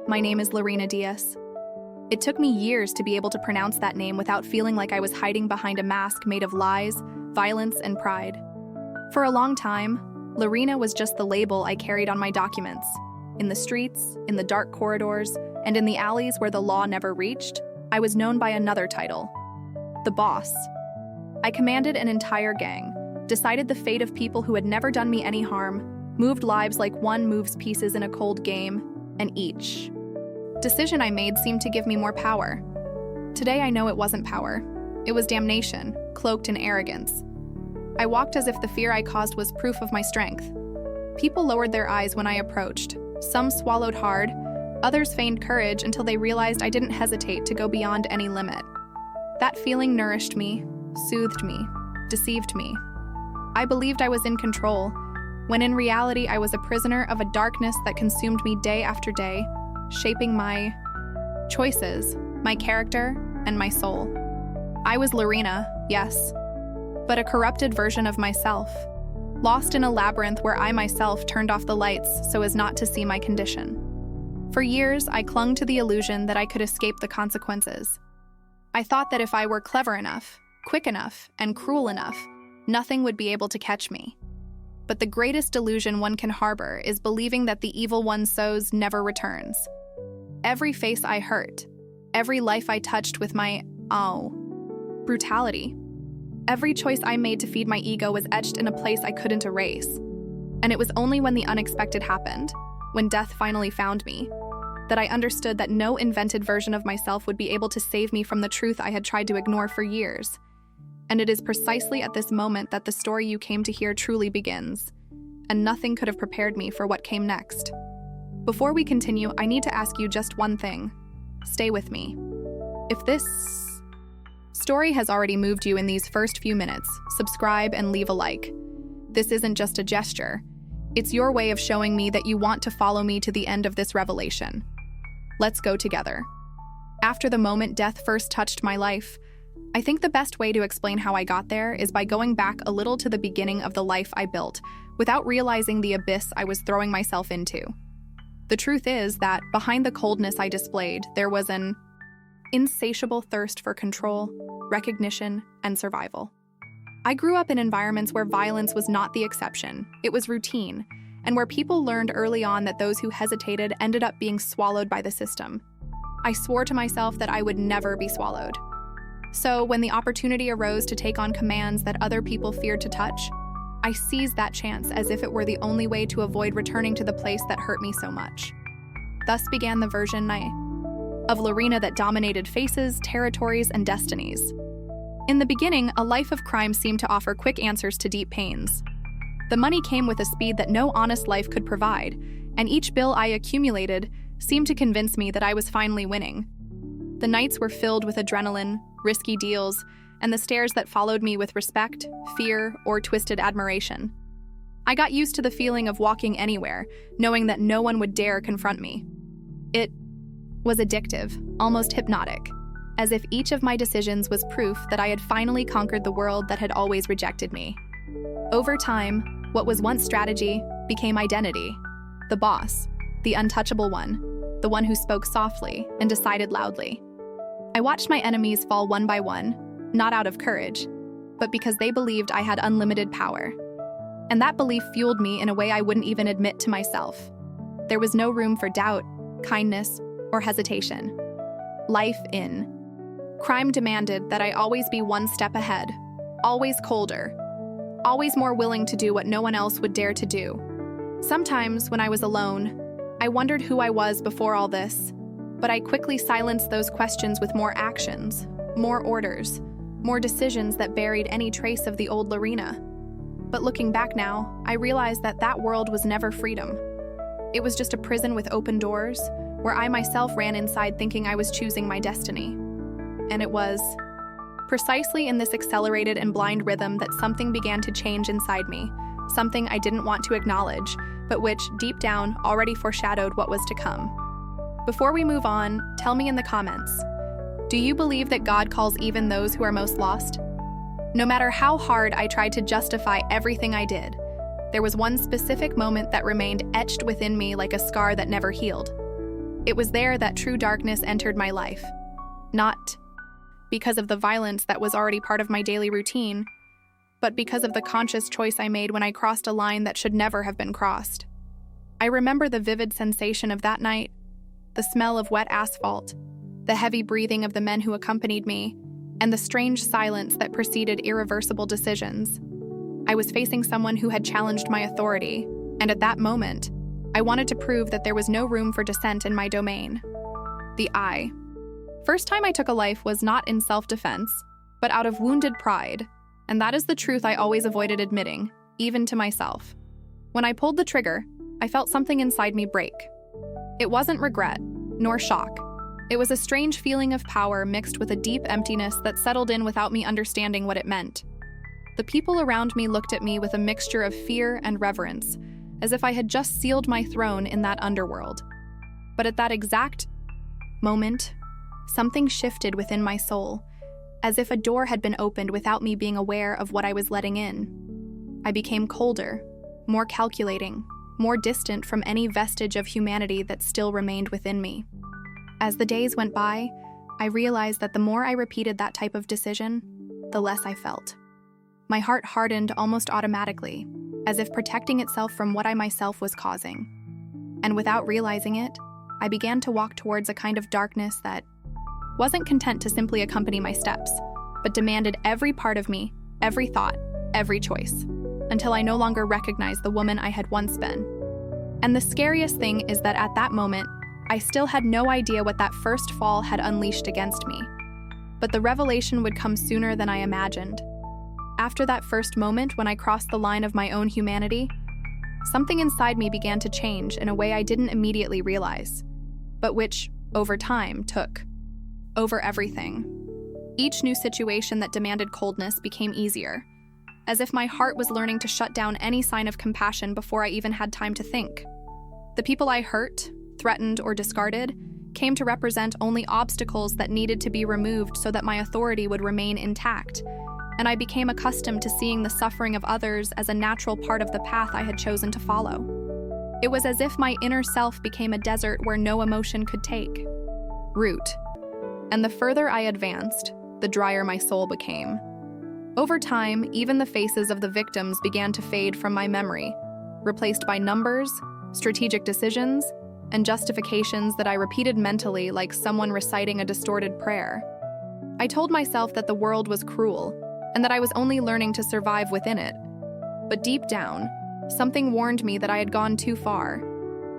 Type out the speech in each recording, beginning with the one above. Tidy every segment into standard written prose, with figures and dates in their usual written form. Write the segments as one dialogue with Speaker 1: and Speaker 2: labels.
Speaker 1: my name is Lorena Diaz. It took me years to be able to pronounce that name without feeling like I was hiding behind a mask made of lies, violence, and pride. For a long time, Lorena was just the label I carried on my documents. In the streets, in the dark corridors, and in the alleys where the law never reached, I was known by another title: the boss. I commanded an entire gang, decided the fate of people who had never done me any harm, moved lives like one moves pieces in a cold game, and each decision I made seemed to give me more power. Today I know it wasn't power. It was damnation, cloaked in arrogance. I walked as if the fear I caused was proof of my strength. People lowered their eyes when I approached. Some swallowed hard, others feigned courage until they realized I didn't hesitate to go beyond any limit. That feeling nourished me, soothed me, deceived me. I believed I was in control, when in reality I was a prisoner of a darkness that consumed me day after day, shaping my choices, my character, and my soul. I was Lorena, yes, but a corrupted version of myself, lost in a labyrinth where I myself turned off the lights so as not to see my condition. For years, I clung to the illusion that I could escape the consequences. I thought that if I were clever enough, quick enough, and cruel enough, nothing would be able to catch me. But the greatest delusion one can harbor is believing that the evil one sows never returns. Every face I hurt, every life I touched with my, brutality, every choice I made to feed my ego was etched in a place I couldn't erase. And it was only when the unexpected happened, when death finally found me, that I understood that no invented version of myself would be able to save me from the truth I had tried to ignore for years. And it is precisely at this moment that the story you came to hear truly begins, and nothing could have prepared me for what came next. Before we continue, I need to ask you just one thing. Stay with me. If this story has already moved you in these first few minutes, subscribe and leave a like. This isn't just a gesture. It's your way of showing me that you want to follow me to the end of this revelation. Let's go together. After the moment death first touched my life, I think the best way to explain how I got there is by going back a little to the beginning of the life I built, without realizing the abyss I was throwing myself into. The truth is that behind the coldness I displayed, there was an insatiable thirst for control, recognition, and survival. I grew up in environments where violence was not the exception, it was routine, and where people learned early on that those who hesitated ended up being swallowed by the system. I swore to myself that I would never be swallowed. So when the opportunity arose to take on commands that other people feared to touch, I seized that chance as if it were the only way to avoid returning to the place that hurt me so much. Thus began the version of Lorena that dominated faces, territories, and destinies. In the beginning, a life of crime seemed to offer quick answers to deep pains. The money came with a speed that no honest life could provide, and each bill I accumulated seemed to convince me that I was finally winning. The nights were filled with adrenaline, risky deals, and the stares that followed me with respect, fear, or twisted admiration. I got used to the feeling of walking anywhere, knowing that no one would dare confront me. It was addictive, almost hypnotic, as if each of my decisions was proof that I had finally conquered the world that had always rejected me. Over time, what was once strategy became identity. The boss, the untouchable one, the one who spoke softly and decided loudly. I watched my enemies fall one by one, not out of courage, but because they believed I had unlimited power. And that belief fueled me in a way I wouldn't even admit to myself. There was no room for doubt, kindness, or hesitation. Life in crime demanded that I always be one step ahead, always colder, always more willing to do what no one else would dare to do. Sometimes, when I was alone, I wondered who I was before all this, but I quickly silenced those questions with more actions, more orders, more decisions that buried any trace of the old Lorena. But looking back now, I realized that that world was never freedom. It was just a prison with open doors, where I myself ran inside thinking I was choosing my destiny. And it was precisely in this accelerated and blind rhythm that something began to change inside me, something I didn't want to acknowledge, but which, deep down, already foreshadowed what was to come. Before we move on, tell me in the comments, do you believe that God calls even those who are most lost? No matter how hard I tried to justify everything I did, there was one specific moment that remained etched within me like a scar that never healed. It was there that true darkness entered my life. Not because of the violence that was already part of my daily routine, but because of the conscious choice I made when I crossed a line that should never have been crossed. I remember the vivid sensation of that night, the smell of wet asphalt, the heavy breathing of the men who accompanied me, and the strange silence that preceded irreversible decisions. I was facing someone who had challenged my authority, and at that moment, I wanted to prove that there was no room for dissent in my domain. The I. First time I took a life was not in self-defense, but out of wounded pride, and that is the truth I always avoided admitting, even to myself. When I pulled the trigger, I felt something inside me break. It wasn't regret, nor shock. It was a strange feeling of power mixed with a deep emptiness that settled in without me understanding what it meant. The people around me looked at me with a mixture of fear and reverence, as if I had just sealed my throne in that underworld. But at that exact moment, something shifted within my soul, as if a door had been opened without me being aware of what I was letting in. I became colder, more calculating, more distant from any vestige of humanity that still remained within me. As the days went by, I realized that the more I repeated that type of decision, the less I felt. My heart hardened almost automatically, as if protecting itself from what I myself was causing. And without realizing it, I began to walk towards a kind of darkness that wasn't content to simply accompany my steps, but demanded every part of me, every thought, every choice, until I no longer recognized the woman I had once been. And the scariest thing is that at that moment, I still had no idea what that first fall had unleashed against me. But the revelation would come sooner than I imagined. After that first moment when I crossed the line of my own humanity, something inside me began to change in a way I didn't immediately realize, but which, over time, took over everything. Each new situation that demanded coldness became easier, as if my heart was learning to shut down any sign of compassion before I even had time to think. The people I hurt, threatened, or discarded came to represent only obstacles that needed to be removed so that my authority would remain intact, and I became accustomed to seeing the suffering of others as a natural part of the path I had chosen to follow. It was as if my inner self became a desert where no emotion could take root. And the further I advanced, the drier my soul became. Over time, even the faces of the victims began to fade from my memory, replaced by numbers, strategic decisions, and justifications that I repeated mentally like someone reciting a distorted prayer. I told myself that the world was cruel, and that I was only learning to survive within it. But deep down, something warned me that I had gone too far,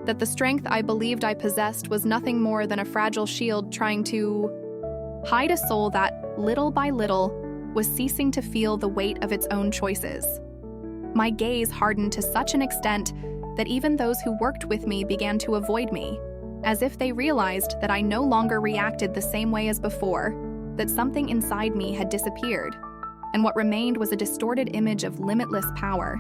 Speaker 1: that the strength I believed I possessed was nothing more than a fragile shield trying to hide a soul that, little by little, was ceasing to feel the weight of its own choices. My gaze hardened to such an extent that even those who worked with me began to avoid me, as if they realized that I no longer reacted the same way as before, that something inside me had disappeared, and what remained was a distorted image of limitless power.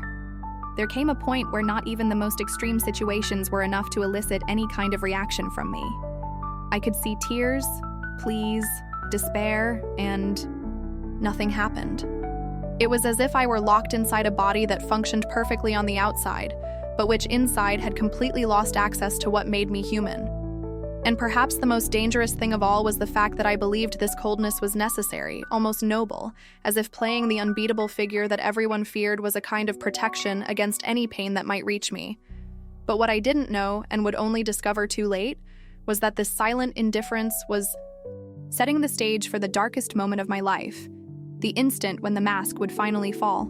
Speaker 1: There came a point where not even the most extreme situations were enough to elicit any kind of reaction from me. I could see tears, pleas, despair, and nothing happened. It was as if I were locked inside a body that functioned perfectly on the outside, but which inside had completely lost access to what made me human. And perhaps the most dangerous thing of all was the fact that I believed this coldness was necessary, almost noble, as if playing the unbeatable figure that everyone feared was a kind of protection against any pain that might reach me. But what I didn't know, and would only discover too late, was that this silent indifference was setting the stage for the darkest moment of my life, the instant when the mask would finally fall.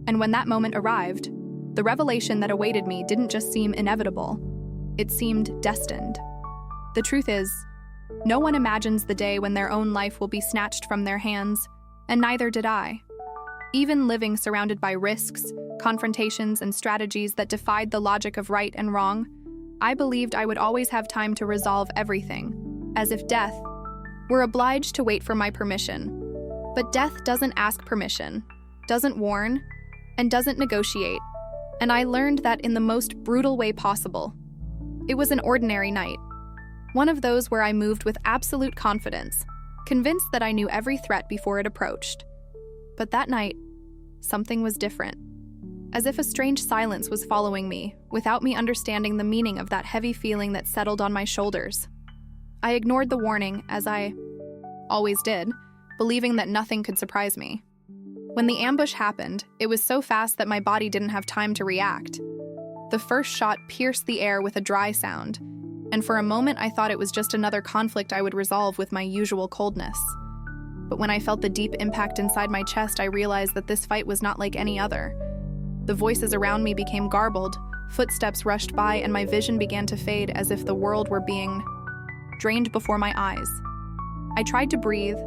Speaker 1: And when that moment arrived, the revelation that awaited me didn't just seem inevitable, it seemed destined. The truth is, no one imagines the day when their own life will be snatched from their hands, and neither did I. Even living surrounded by risks, confrontations, and strategies that defied the logic of right and wrong, I believed I would always have time to resolve everything, as if death were obliged to wait for my permission. But death doesn't ask permission, doesn't warn, and doesn't negotiate, and I learned that in the most brutal way possible. It was an ordinary night. One of those where I moved with absolute confidence, convinced that I knew every threat before it approached. But that night, something was different. as if a strange silence was following me, without me understanding the meaning of that heavy feeling that settled on my shoulders. I ignored the warning, as I always did, believing that nothing could surprise me. When the ambush happened, it was so fast that my body didn't have time to react. The first shot pierced the air with a dry sound, and for a moment I thought it was just another conflict I would resolve with my usual coldness. But when I felt the deep impact inside my chest, I realized that this fight was not like any other. The voices around me became garbled, footsteps rushed by, and my vision began to fade as if the world were being drained before my eyes. I tried to breathe,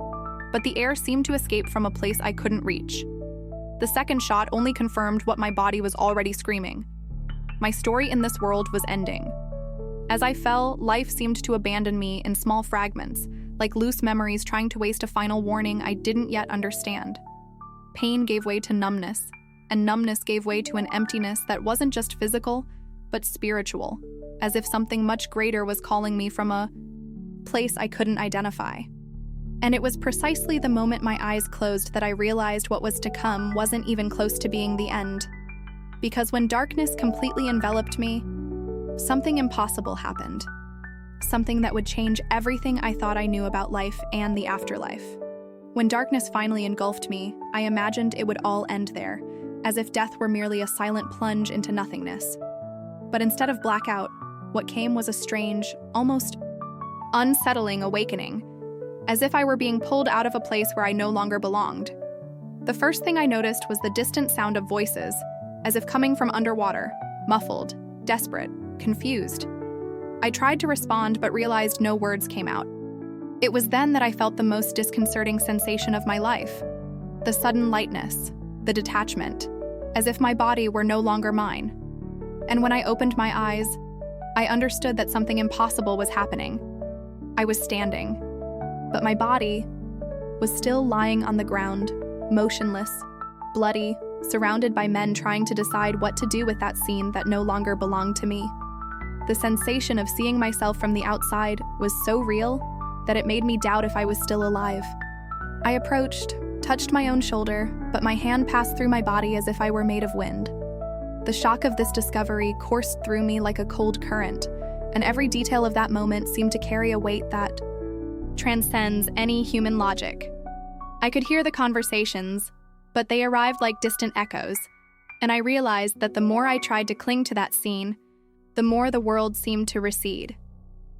Speaker 1: but the air seemed to escape from a place I couldn't reach. The second shot only confirmed what my body was already screaming. My story in this world was ending. As I fell, life seemed to abandon me in small fragments, like loose memories trying to waste a final warning I didn't yet understand. Pain gave way to numbness, and numbness gave way to an emptiness that wasn't just physical, but spiritual, as if something much greater was calling me from a place I couldn't identify. And it was precisely the moment my eyes closed that I realized what was to come wasn't even close to being the end. Because when darkness completely enveloped me, something impossible happened. Something that would change everything I thought I knew about life and the afterlife. When darkness finally engulfed me, I imagined it would all end there, as if death were merely a silent plunge into nothingness. But instead of blackout, what came was a strange, almost unsettling awakening, as if I were being pulled out of a place where I no longer belonged. The first thing I noticed was the distant sound of voices, as if coming from underwater, muffled, desperate, confused. I tried to respond but realized no words came out. It was then that I felt the most disconcerting sensation of my life. The sudden lightness, the detachment, as if my body were no longer mine. And when I opened my eyes, I understood that something impossible was happening. I was standing, but my body was still lying on the ground, motionless, bloody, surrounded by men trying to decide what to do with that scene that no longer belonged to me. The sensation of seeing myself from the outside was so real that it made me doubt if I was still alive. I approached, touched my own shoulder, but my hand passed through my body as if I were made of wind. The shock of this discovery coursed through me like a cold current, and every detail of that moment seemed to carry a weight that transcends any human logic. I could hear the conversations, but they arrived like distant echoes, and I realized that the more I tried to cling to that scene, the more the world seemed to recede.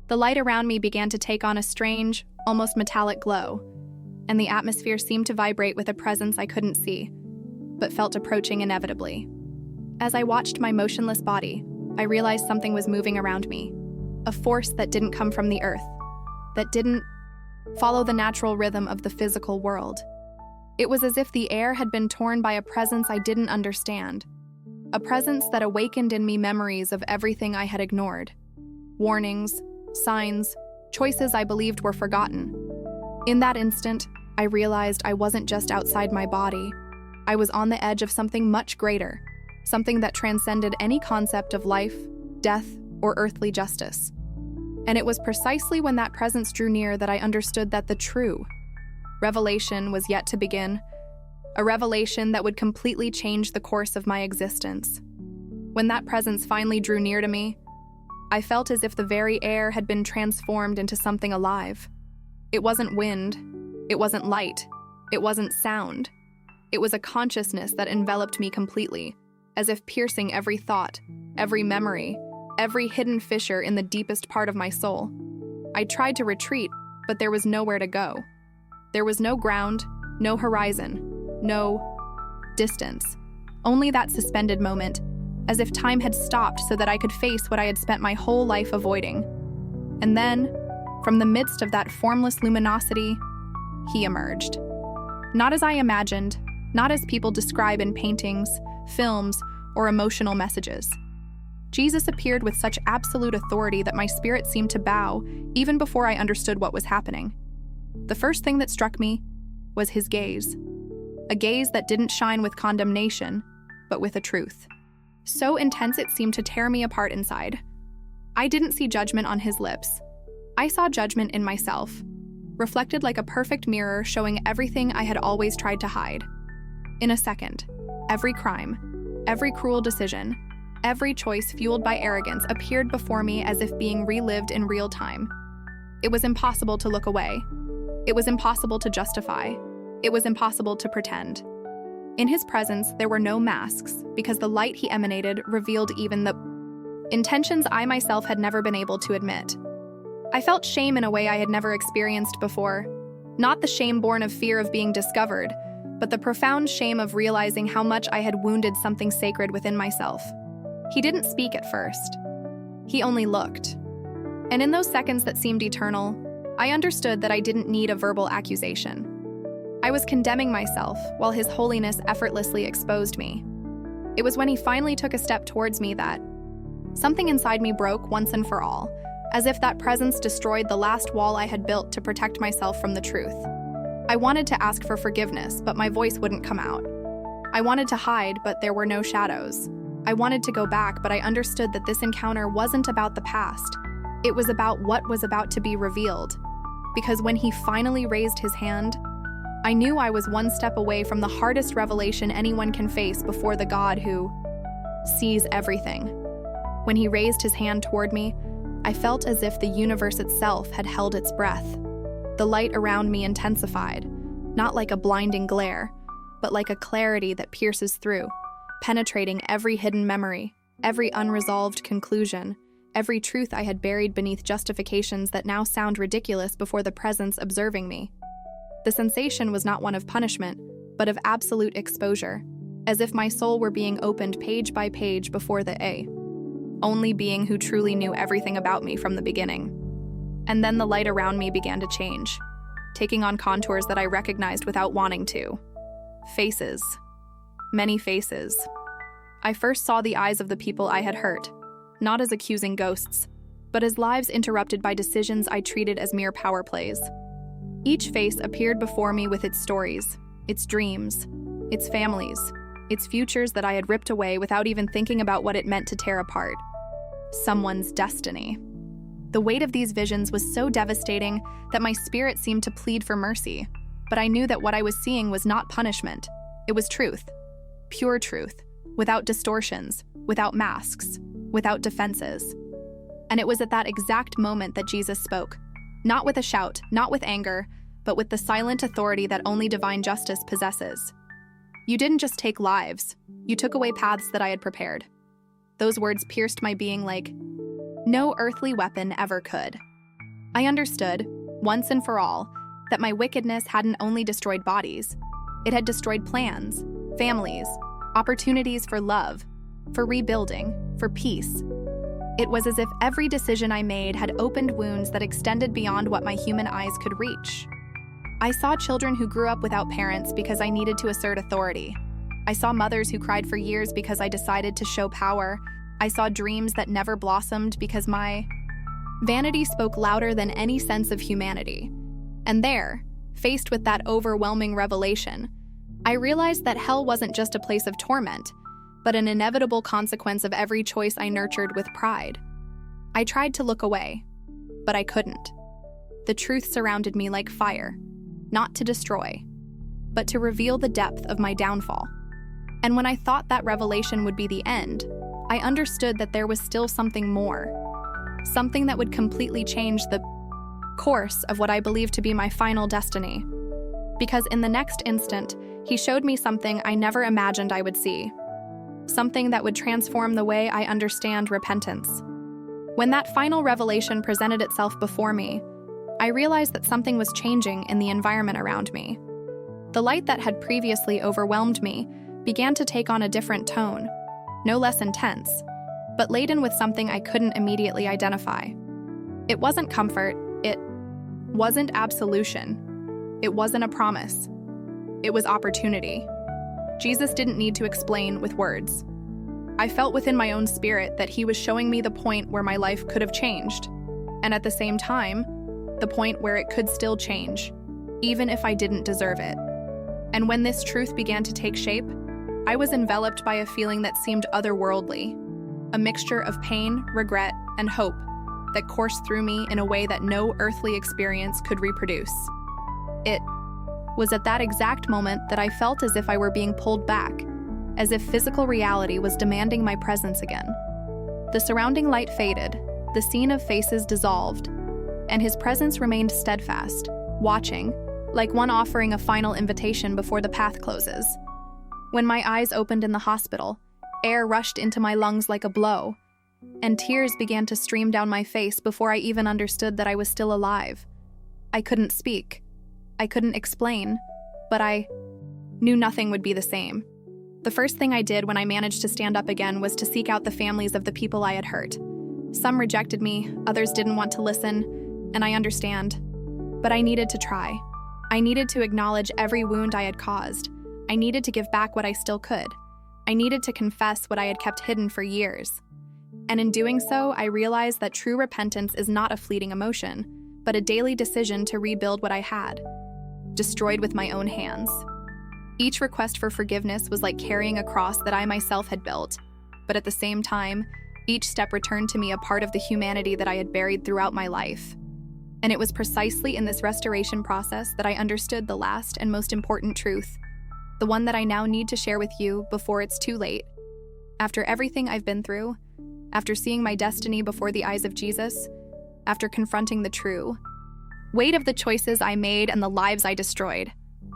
Speaker 1: The light around me began to take on a strange, almost metallic glow, and the atmosphere seemed to vibrate with a presence I couldn't see, but felt approaching inevitably. As I watched my motionless body, I realized something was moving around me, a force that didn't come from the earth, that didn't follow the natural rhythm of the physical world. It was as if the air had been torn by a presence I didn't understand, a presence that awakened in me memories of everything I had ignored. Warnings, signs, choices I believed were forgotten. In that instant, I realized I wasn't just outside my body. I was on the edge of something much greater, something that transcended any concept of life, death, or earthly justice. And it was precisely when that presence drew near that I understood that the true revelation was yet to begin, a revelation that would completely change the course of my existence. When that presence finally drew near to me, I felt as if the very air had been transformed into something alive. It wasn't wind, it wasn't light, it wasn't sound. It was a consciousness that enveloped me completely, as if piercing every thought, every memory, every hidden fissure in the deepest part of my soul. I tried to retreat, but there was nowhere to go. There was no ground, no horizon, no distance. Only that suspended moment, as if time had stopped so that I could face what I had spent my whole life avoiding. And then, from the midst of that formless luminosity, he emerged. Not as I imagined, not as people describe in paintings, films, or emotional messages. Jesus appeared with such absolute authority that my spirit seemed to bow even before I understood what was happening. The first thing that struck me was his gaze. A gaze that didn't shine with condemnation, but with a truth. So intense it seemed to tear me apart inside. I didn't see judgment on his lips. I saw judgment in myself, reflected like a perfect mirror showing everything I had always tried to hide. In a second, every crime, Every cruel decision, every choice fueled by arrogance appeared before me as if being relived in real time. It was impossible to look away. It was impossible to justify. It was impossible to pretend. In his presence, there were no masks, because the light he emanated revealed even the intentions I myself had never been able to admit. I felt shame in a way I had never experienced before. Not the shame born of fear of being discovered, but the profound shame of realizing how much I had wounded something sacred within myself. He didn't speak at first. He only looked. And in those seconds that seemed eternal, I understood that I didn't need a verbal accusation. I was condemning myself while his holiness effortlessly exposed me. It was when he finally took a step towards me that something inside me broke once and for all, as if that presence destroyed the last wall I had built to protect myself from the truth. I wanted to ask for forgiveness, but my voice wouldn't come out. I wanted to hide, but there were no shadows. I wanted to go back, but I understood that this encounter wasn't about the past. It was about what was about to be revealed. Because when he finally raised his hand, I knew I was one step away from the hardest revelation anyone can face before the God who sees everything. When he raised his hand toward me, I felt as if the universe itself had held its breath. The light around me intensified, not like a blinding glare, but like a clarity that pierces through, penetrating every hidden memory, every unresolved conclusion, every truth I had buried beneath justifications that now sound ridiculous before the presence observing me. The sensation was not one of punishment, but of absolute exposure, as if my soul were being opened page by page before the only being who truly knew everything about me from the beginning. And then the light around me began to change, taking on contours that I recognized without wanting to. Faces. Many faces. I first saw the eyes of the people I had hurt, not as accusing ghosts, but as lives interrupted by decisions I treated as mere power plays. Each face appeared before me with its stories, its dreams, its families, its futures that I had ripped away without even thinking about what it meant to tear apart. Someone's destiny. The weight of these visions was so devastating that my spirit seemed to plead for mercy, but I knew that what I was seeing was not punishment. It was truth. Pure truth, without distortions, without masks, without defenses. And it was at that exact moment that Jesus spoke. Not with a shout, not with anger, but with the silent authority that only divine justice possesses. You didn't just take lives, you took away paths that I had prepared. Those words pierced my being like no earthly weapon ever could. I understood, once and for all, that my wickedness hadn't only destroyed bodies, it had destroyed plans, families, opportunities for love, for rebuilding, for peace. It was as if every decision I made had opened wounds that extended beyond what my human eyes could reach. I saw children who grew up without parents because I needed to assert authority. I saw mothers who cried for years because I decided to show power. I saw dreams that never blossomed because my vanity spoke louder than any sense of humanity. And there, faced with that overwhelming revelation, I realized that hell wasn't just a place of torment, but an inevitable consequence of every choice I nurtured with pride. I tried to look away, but I couldn't. The truth surrounded me like fire, not to destroy, but to reveal the depth of my downfall. And when I thought that revelation would be the end, I understood that there was still something more, something that would completely change the course of what I believed to be my final destiny. Because in the next instant, he showed me something I never imagined I would see. Something that would transform the way I understand repentance. When that final revelation presented itself before me, I realized that something was changing in the environment around me. The light that had previously overwhelmed me began to take on a different tone, no less intense, but laden with something I couldn't immediately identify. It wasn't comfort, it wasn't absolution, it wasn't a promise. It was opportunity. Jesus didn't need to explain with words. I felt within my own spirit that he was showing me the point where my life could have changed, and at the same time, the point where it could still change, even if I didn't deserve it. And when this truth began to take shape, I was enveloped by a feeling that seemed otherworldly, a mixture of pain, regret, and hope that coursed through me in a way that no earthly experience could reproduce. It was at that exact moment that I felt as if I were being pulled back, as if physical reality was demanding my presence again. The surrounding light faded, the scene of faces dissolved, and his presence remained steadfast, watching, like one offering a final invitation before the path closes. When my eyes opened in the hospital, air rushed into my lungs like a blow, and tears began to stream down my face before I even understood that I was still alive. I couldn't speak. I couldn't explain, but I knew nothing would be the same. The first thing I did when I managed to stand up again was to seek out the families of the people I had hurt. Some rejected me, others didn't want to listen, and I understand. But I needed to try. I needed to acknowledge every wound I had caused. I needed to give back what I still could. I needed to confess what I had kept hidden for years. And in doing so, I realized that true repentance is not a fleeting emotion, but a daily decision to rebuild what I had, destroyed with my own hands. Each request for forgiveness was like carrying a cross that I myself had built, but at the same time, each step returned to me a part of the humanity that I had buried throughout my life. And it was precisely in this restoration process that I understood the last and most important truth, the one that I now need to share with you before it's too late. After everything I've been through, after seeing my destiny before the eyes of Jesus, after confronting the true weight of the choices I made and the lives I destroyed,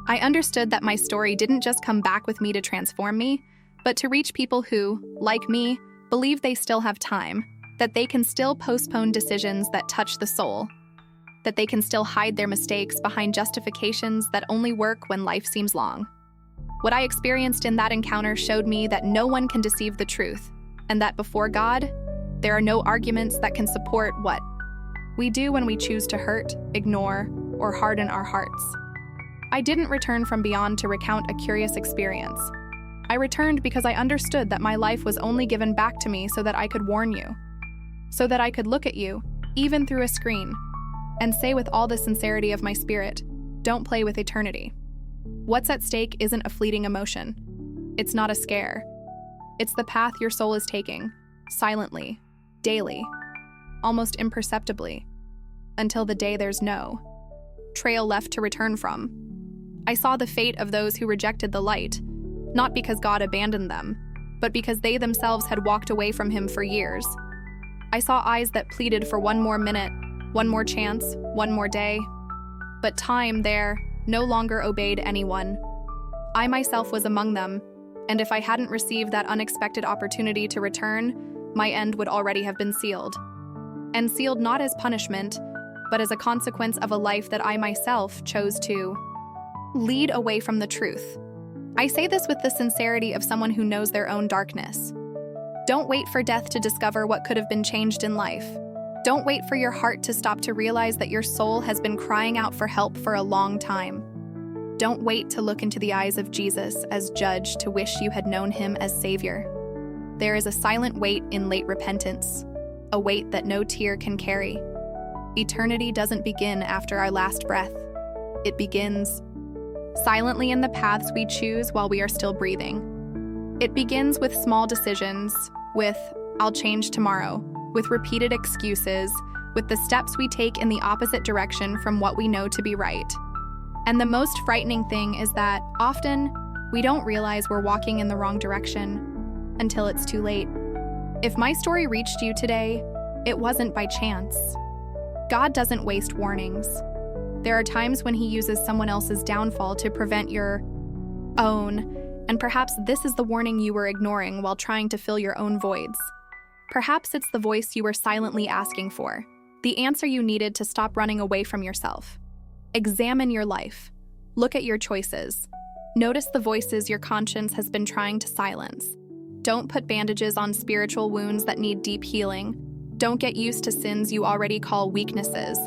Speaker 1: I understood that my story didn't just come back with me to transform me, but to reach people who, like me, believe they still have time, that they can still postpone decisions that touch the soul, that they can still hide their mistakes behind justifications that only work when life seems long. What I experienced in that encounter showed me that no one can deceive the truth, and that before God, there are no arguments that can support what we do when we choose to hurt, ignore, or harden our hearts. I didn't return from beyond to recount a curious experience. I returned because I understood that my life was only given back to me so that I could warn you, so that I could look at you, even through a screen, and say with all the sincerity of my spirit, don't play with eternity. What's at stake isn't a fleeting emotion. It's not a scare. It's the path your soul is taking, silently, daily, almost imperceptibly, until the day there's no trail left to return from. I saw the fate of those who rejected the light, not because God abandoned them, but because they themselves had walked away from Him for years. I saw eyes that pleaded for one more minute, one more chance, one more day. But time there no longer obeyed anyone. I myself was among them, and if I hadn't received that unexpected opportunity to return, my end would already have been sealed. And sealed not as punishment, but as a consequence of a life that I myself chose to lead away from the truth. I say this with the sincerity of someone who knows their own darkness. Don't wait for death to discover what could have been changed in life. Don't wait for your heart to stop to realize that your soul has been crying out for help for a long time. Don't wait to look into the eyes of Jesus as judge to wish you had known Him as Savior. There is a silent weight in late repentance, a weight that no tear can carry. Eternity doesn't begin after our last breath. It begins silently in the paths we choose while we are still breathing. It begins with small decisions, with "I'll change tomorrow," with repeated excuses, with the steps we take in the opposite direction from what we know to be right. And the most frightening thing is that often we don't realize we're walking in the wrong direction until it's too late. If my story reached you today, it wasn't by chance. God doesn't waste warnings. There are times when He uses someone else's downfall to prevent your own, and perhaps this is the warning you were ignoring while trying to fill your own voids. Perhaps it's the voice you were silently asking for, the answer you needed to stop running away from yourself. Examine your life. Look at your choices. Notice the voices your conscience has been trying to silence. Don't put bandages on spiritual wounds that need deep healing. Don't get used to sins you already call weaknesses.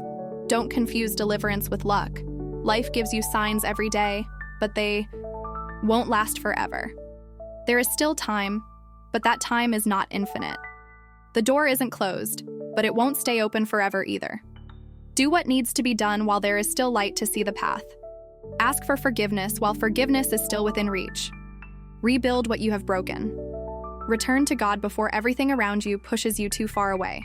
Speaker 1: Don't confuse deliverance with luck. Life gives you signs every day, but they won't last forever. There is still time, but that time is not infinite. The door isn't closed, but it won't stay open forever either. Do what needs to be done while there is still light to see the path. Ask for forgiveness while forgiveness is still within reach. Rebuild what you have broken. Return to God before everything around you pushes you too far away.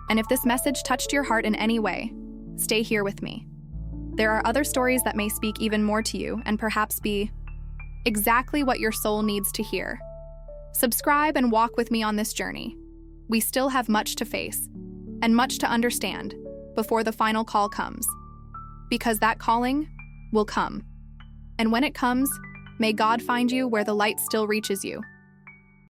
Speaker 1: And if this message touched your heart in any way, stay here with me. There are other stories that may speak even more to you and perhaps be exactly what your soul needs to hear. Subscribe and walk with me on this journey. We still have much to face and much to understand before the final call comes. Because that calling will come. And when it comes, may God find you where the light still reaches you.